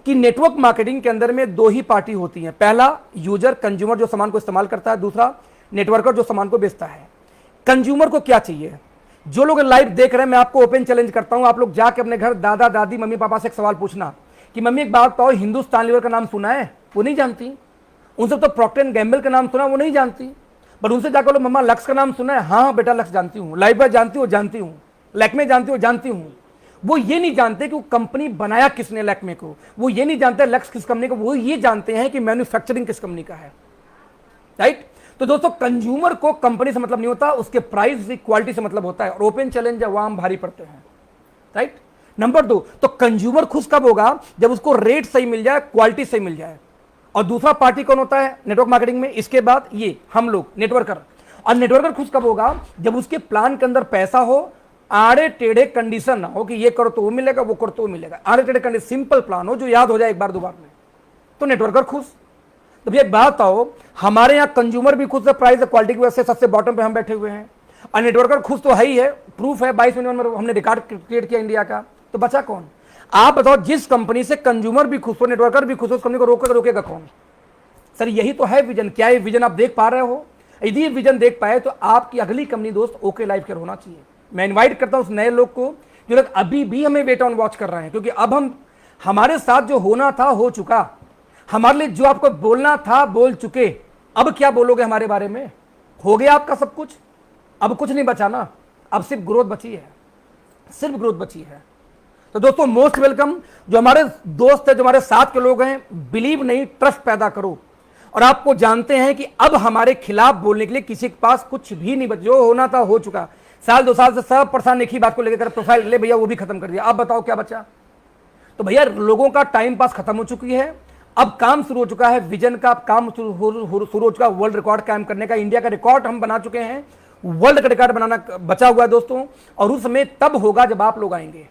कि नेटवर्क मार्केटिंग के अंदर में 2 ही पार्टी होती है। पहला यूजर, कंज्यूमर जो सामान को इस्तेमाल करता है, दूसरा नेटवर्कर जो सामान को बेचता है। कंज्यूमर को क्या चाहिए? जो लोग लाइव देख रहे हैं, मैं आपको ओपन चैलेंज करता हूं, आप लोग जाके अपने घर दादा दादी मम्मी पापा से एक सवाल पूछना कि मम्मी एक बात बताओ, हिंदुस्तान लीवर का नाम सुना है? वो नहीं जानती। उनसे तो प्रॉक्टर एंड गैम्बल का नाम सुना, वो नहीं जानती। बट उनसे जाकर बोलो मम्मा लक्स का नाम सुना है? हाँ बेटा लक्स जानती हूँ। लाइव बॉय जानती हूँ, लैक्मे जानती हूँ। वो ये नहीं जानते कि वो कंपनी बनाया किसने लैक्मे को, वो ये नहीं जानते लक्स किस कंपनी को, वो ये जानते हैं कि मैन्युफैक्चरिंग किस कंपनी का है। राइट? तो दोस्तों कंज्यूमर को कंपनी से मतलब नहीं होता, उसके प्राइस से, क्वालिटी से मतलब होता है, और ओपन चैलेंज है वहां हम भारी पड़ते हैं। राइट? नंबर 2, तो कंज्यूमर खुश कब होगा? जब उसको रेट सही मिल जाए, क्वालिटी सही मिल जाए। और दूसरा पार्टी कौन होता है नेटवर्क मार्केटिंग में? इसके बाद ये हम लोग नेटवर्कर। और नेटवर्कर खुश कब होगा? जब उसके प्लान के अंदर पैसा हो, आड़े टेढ़े कंडीशन ना हो कि ये करो तो वो मिलेगा, वो करो तो वो मिलेगा, आड़े टेढ़े कंडीशन, सिंपल प्लान हो जो याद हो जाए एक बार 2 बार में, तो नेटवर्कर खुश। तो भैया एक बात बताओ, हमारे यहाँ कंज्यूमर भी खुश है, प्राइस क्वालिटी की वजह से सबसे बॉटम पे हम बैठे हुए हैं, और नेटवर्कर खुश तो है ही है, प्रूफ है 22 मिलियन में हमने रिकॉर्ड क्रिएट किया इंडिया का। तो बचा कौन? आप बताओ, जिस कंपनी से कंज्यूमर भी खुश हो, नेटवर्कर भी खुश हो, उस कंपनी को रोकेगा कौन? सर यही तो है विजन। क्या ये विजन आप देख पा रहे हो? यदि ये विजन देख पाए तो आपकी अगली कंपनी दोस्त ओके लाइफ केयर होना चाहिए। मैं इनवाइट करता हूं उस नए लोग को जो लोग अभी भी हमें वेट ऑन वॉच कर रहे हैं, क्योंकि अब हमारे साथ जो होना था हो चुका, हमारे लिए जो आपको बोलना था बोल चुके। अब क्या बोलोगे हमारे बारे में? हो गया आपका सब कुछ, अब कुछ नहीं बचा ना, अब सिर्फ ग्रोथ बची है, सिर्फ ग्रोथ बची है। तो दोस्तों मोस्ट वेलकम। जो हमारे दोस्त है, जो हमारे साथ के लोग हैं, बिलीव नहीं ट्रस्ट पैदा करो। और आपको जानते हैं कि अब हमारे खिलाफ बोलने के लिए किसी के पास कुछ भी नहीं बचा, जो होना था हो चुका। साल 2 साल से सब परेशान एक ही बात को लेकर, प्रोफाइल ले भैया वो भी खत्म कर दिया, अब बताओ क्या बचा? तो भैया लोगों का टाइम पास खत्म हो चुकी है, अब काम शुरू हो चुका है, विजन का काम शुरू हो चुका, वर्ल्ड रिकॉर्ड कायम करने का। इंडिया का रिकॉर्ड हम बना चुके हैं, वर्ल्ड का रिकॉर्ड बनाना बचा हुआ है दोस्तों, और उस समय तब होगा जब आप लोग आएंगे।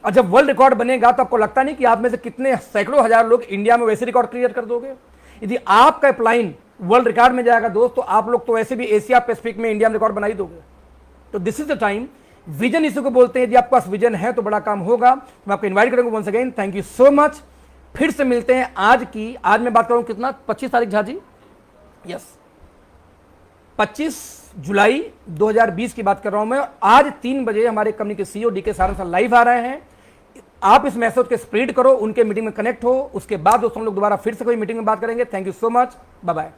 और जब वर्ल्ड रिकॉर्ड बनेगा तो आपको लगता नहीं कि आप में से कितने सैकड़ों हजार लोग इंडिया में वैसे रिकॉर्ड क्लियर कर दोगे? यदि आपका अप्लाइन वर्ल्ड रिकॉर्ड में जाएगा दोस्त, तो आप लोग तो वैसे भी एशिया पैसिफिक में इंडिया में रिकॉर्ड बना ही दोगे। तो this is the time. Vision इसी को बोलते हैं, यदि आपके पास विजन है तो बड़ा काम होगा। मैं आपको इन्वाइट करूंगा once again, thank you so much. फिर से मिलते हैं आज मैं बात करूं कितना, 25 तारीख झाजी, यस 25 जुलाई 2020 की बात कर रहा हूं मैं। आज 3 बजे हमारे कंपनी के CEO DK Sarang sir live आ रहे हैं। आप इस मैसेज के स्प्रेड करो, उनके मीटिंग में कनेक्ट हो, उसके बाद दोस्तों हम लोग दोबारा फिर से कोई मीटिंग में बात करेंगे। Thank you so much, bye bye.